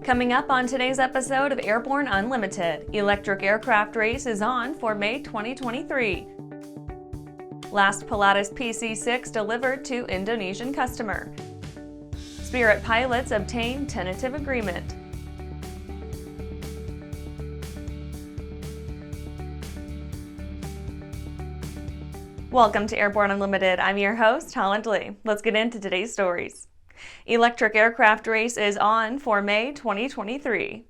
Coming up on today's episode of Airborne Unlimited, Electric Aircraft Race is on for May 2023. Last Pilatus PC-6 delivered to Indonesian customer. Spirit pilots obtain tentative agreement. Welcome to Airborne Unlimited. I'm your host, Holland Lee. Let's get into today's stories. Electric Aircraft Race is on for May 2023.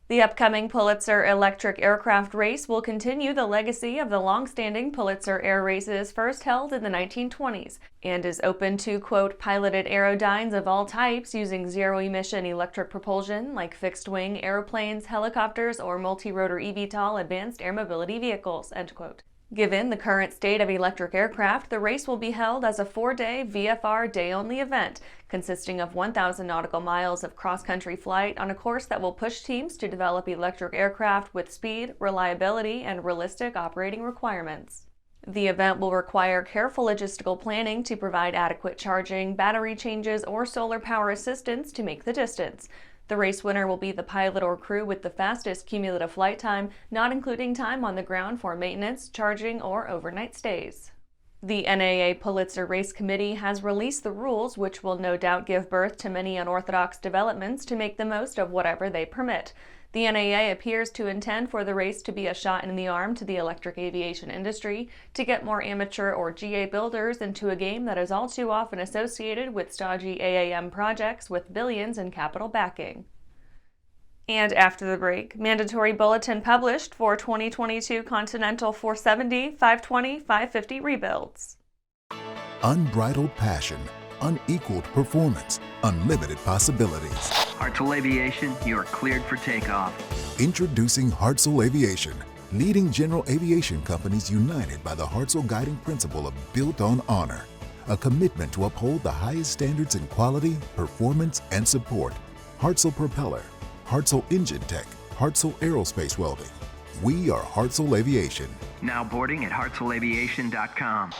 The upcoming Pulitzer Electric Aircraft Race will continue the legacy of the longstanding Pulitzer Air Races first held in the 1920s and is open to, quote, piloted aerodynes of all types using zero-emission electric propulsion like fixed-wing aeroplanes, helicopters, or multi-rotor eVTOL advanced air mobility vehicles, end quote. Given the current state of electric aircraft, the race will be held as a 4-day VFR day-only event, consisting of 1,000 nautical miles of cross-country flight on a course that will push teams to develop electric aircraft with speed, reliability, and realistic operating requirements. The event will require careful logistical planning to provide adequate charging, battery changes, or solar power assistance to make the distance. The race winner will be the pilot or crew with the fastest cumulative flight time, not including time on the ground for maintenance, charging, or overnight stays. The NAA Pulitzer Race Committee has released the rules, which will no doubt give birth to many unorthodox developments to make the most of whatever they permit. The NAA appears to intend for the race to be a shot in the arm to the electric aviation industry, to get more amateur or GA builders into a game that is all too often associated with stodgy AAM projects with billions in capital backing. And after the break, mandatory bulletin published for 2022 Continental 470, 520, 550 rebuilds. Unbridled passion, unequaled performance, unlimited possibilities. Hartzell Aviation, you are cleared for takeoff. Introducing Hartzell Aviation, leading general aviation companies united by the Hartzell guiding principle of built on honor, a commitment to uphold the highest standards in quality, performance, and support. Hartzell Propeller, Hartzell Engine Tech, Hartzell Aerospace Welding. We are Hartzell Aviation. Now boarding at hartzellaviation.com.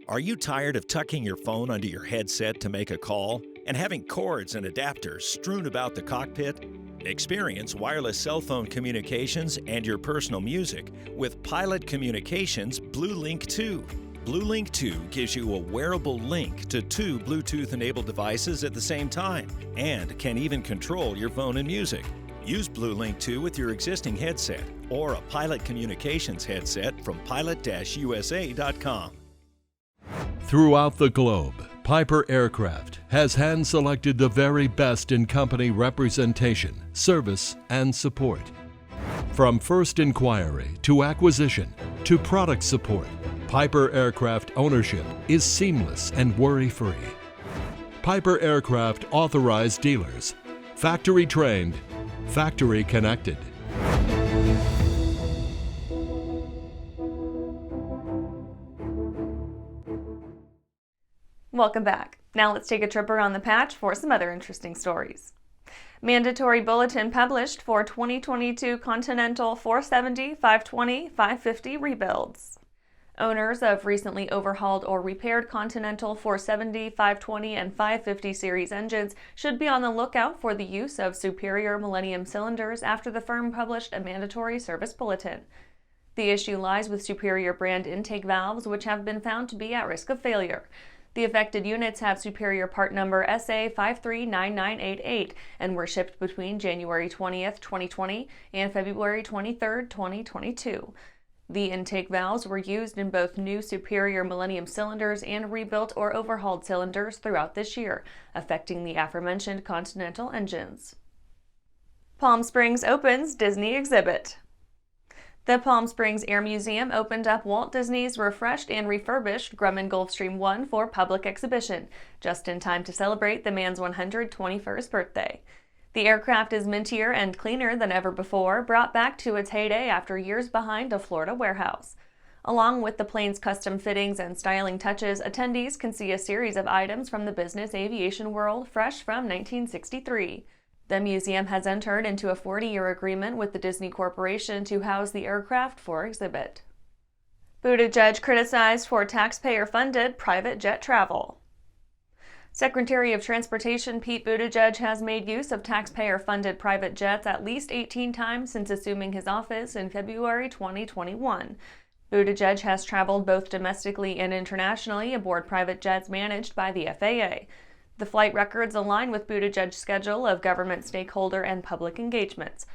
Are you tired of tucking your phone under your headset to make a call and having cords and adapters strewn about the cockpit? Experience wireless cell phone communications and your personal music with Pilot Communications BlueLink 2. BlueLink 2 gives you a wearable link to 2 Bluetooth-enabled devices at the same time and can even control your phone and music. Use BlueLink 2 with your existing headset or a Pilot Communications headset from pilot-usa.com. Throughout the globe, Piper Aircraft has hand-selected the very best in company representation, service, and support. From first inquiry to acquisition to product support, Piper Aircraft ownership is seamless and worry-free. Piper Aircraft authorized dealers, factory trained, factory connected. Welcome back. Now let's take a trip around the patch for some other interesting stories. Mandatory bulletin published for 2022 Continental 470, 520, 550 rebuilds. Owners of recently overhauled or repaired Continental 470, 520, and 550 series engines should be on the lookout for the use of Superior Millennium cylinders after the firm published a mandatory service bulletin. The issue lies with Superior brand intake valves, which have been found to be at risk of failure. The affected units have Superior part number SA539988 and were shipped between January 20th, 2020 and February 23rd, 2022. The intake valves were used in both new Superior Millennium cylinders and rebuilt or overhauled cylinders throughout this year, affecting the aforementioned Continental engines. Palm Springs opens Disney exhibit. The Palm Springs Air Museum opened up Walt Disney's refreshed and refurbished Grumman Gulfstream I for public exhibition, just in time to celebrate the man's 121st birthday. The aircraft is mintier and cleaner than ever before, brought back to its heyday after years behind a Florida warehouse. Along with the plane's custom fittings and styling touches, attendees can see a series of items from the business aviation world fresh from 1963. The museum has entered into a 40-year agreement with the Disney Corporation to house the aircraft for exhibit. Buttigieg criticized for taxpayer-funded private jet travel. Secretary of Transportation Pete Buttigieg has made use of taxpayer-funded private jets at least 18 times since assuming his office in February 2021. Buttigieg has traveled both domestically and internationally aboard private jets managed by the FAA. The flight records align with Buttigieg's schedule of government stakeholder and public engagements.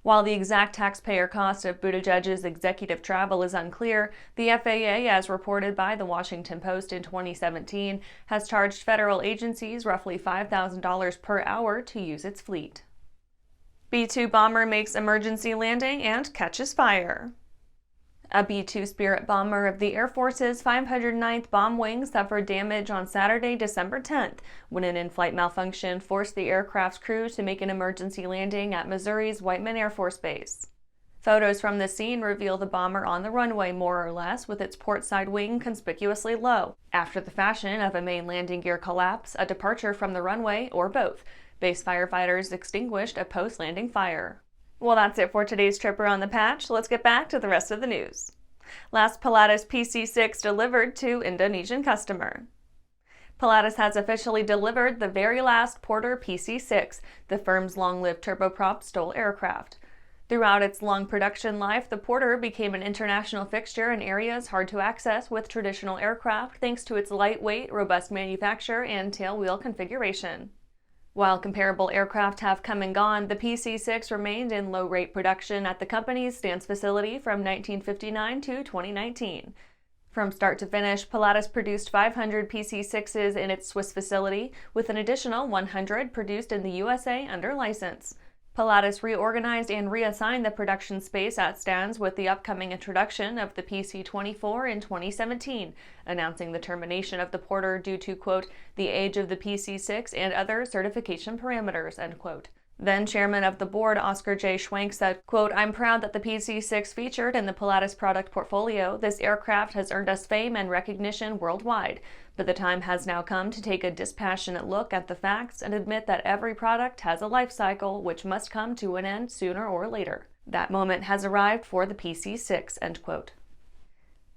While the exact taxpayer cost of Buttigieg's executive travel is unclear, the FAA, as reported by the Washington Post in 2017, has charged federal agencies roughly $5,000 per hour to use its fleet. B-2 bomber makes emergency landing and catches fire. A B-2 Spirit bomber of the Air Force's 509th Bomb Wing suffered damage on Saturday, December 10th, when an in-flight malfunction forced the aircraft's crew to make an emergency landing at Missouri's Whiteman Air Force Base. Photos from the scene reveal the bomber on the runway more or less, with its port side wing conspicuously low, after the fashion of a main landing gear collapse, a departure from the runway, or both. Base firefighters extinguished a post-landing fire. Well, that's it for today's trip around the patch. Let's get back to the rest of the news. Last Pilatus PC-6 delivered to Indonesian customer. Pilatus has officially delivered the very last Porter PC-6, the firm's long-lived turboprop STOL aircraft. Throughout its long production life, the Porter became an international fixture in areas hard to access with traditional aircraft thanks to its lightweight, robust manufacture and tailwheel configuration. While comparable aircraft have come and gone, the PC-6 remained in low-rate production at the company's Stans facility from 1959 to 2019. From start to finish, Pilatus produced 500 PC-6s in its Swiss facility, with an additional 100 produced in the USA under license. Pilatus reorganized and reassigned the production space at Stans with the upcoming introduction of the PC-24 in 2017, announcing the termination of the Porter due to, quote, the age of the PC-6 and other certification parameters, end quote. Then Chairman of the Board Oscar J. Schwenk said, quote, I'm proud that the PC-6 featured in the Pilatus product portfolio. This aircraft has earned us fame and recognition worldwide, but the time has now come to take a dispassionate look at the facts and admit that every product has a life cycle which must come to an end sooner or later. That moment has arrived for the PC-6, end quote.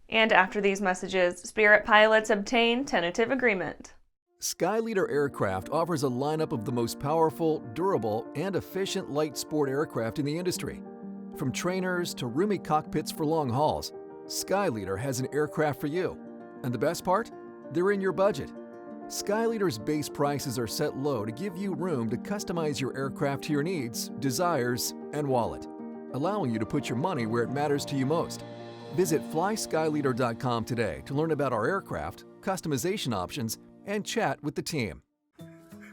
And after these messages, Spirit pilots obtain tentative agreement. Skyleader Aircraft offers a lineup of the most powerful, durable, and efficient light sport aircraft in the industry. From trainers to roomy cockpits for long hauls, Skyleader has an aircraft for you. And the best part? They're in your budget. Skyleader's base prices are set low to give you room to customize your aircraft to your needs, desires, and wallet, allowing you to put your money where it matters to you most. Visit flyskyleader.com today to learn about our aircraft, customization options, and chat with the team.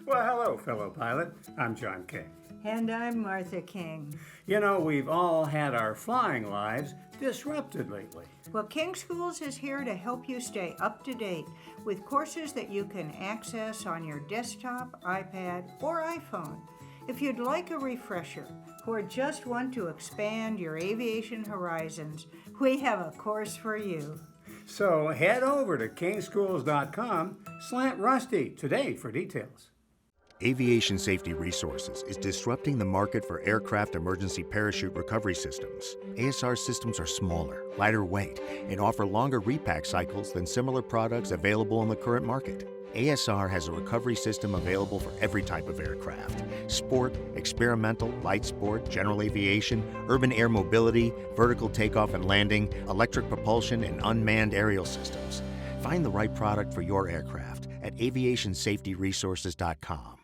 Well, hello, fellow pilot. I'm John King. And I'm Martha King. You know, we've all had our flying lives disrupted lately. Well, King Schools is here to help you stay up to date with courses that you can access on your desktop, iPad, or iPhone. If you'd like a refresher or just want to expand your aviation horizons, we have a course for you. So head over to kingschools.com/rusty today for details. Aviation Safety Resources is disrupting the market for aircraft emergency parachute recovery systems. ASR systems are smaller, lighter weight, and offer longer repack cycles than similar products available in the current market. ASR has a recovery system available for every type of aircraft: sport, experimental, light sport, general aviation, urban air mobility, vertical takeoff and landing, electric propulsion, and unmanned aerial systems. Find the right product for your aircraft at aviationsafetyresources.com.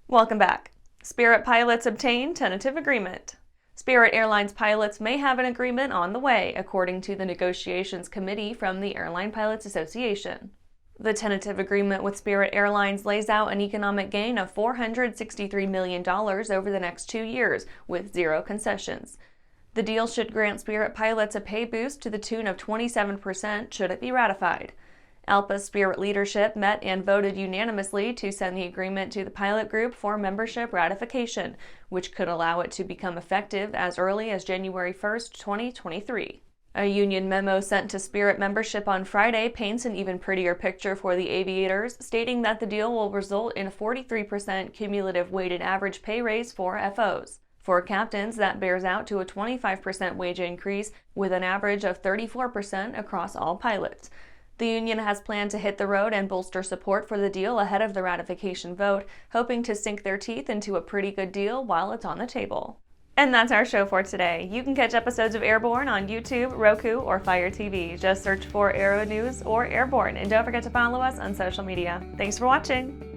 Welcome back. Spirit pilots obtain tentative agreement. Spirit Airlines pilots may have an agreement on the way, according to the negotiations committee from the Airline Pilots Association. The tentative agreement with Spirit Airlines lays out an economic gain of $463 million over the next 2 years, with zero concessions. The deal should grant Spirit pilots a pay boost to the tune of 27% should it be ratified. ALPA's Spirit leadership met and voted unanimously to send the agreement to the pilot group for membership ratification, which could allow it to become effective as early as January 1, 2023. A union memo sent to Spirit membership on Friday paints an even prettier picture for the aviators, stating that the deal will result in a 43% cumulative weighted average pay raise for FOs. For captains, that bears out to a 25% wage increase, with an average of 34% across all pilots. The union has planned to hit the road and bolster support for the deal ahead of the ratification vote, hoping to sink their teeth into a pretty good deal while it's on the table. And that's our show for today. You can catch episodes of Airborne on YouTube, Roku, or Fire TV. Just search for Aero-News or Airborne, and don't forget to follow us on social media. Thanks for watching!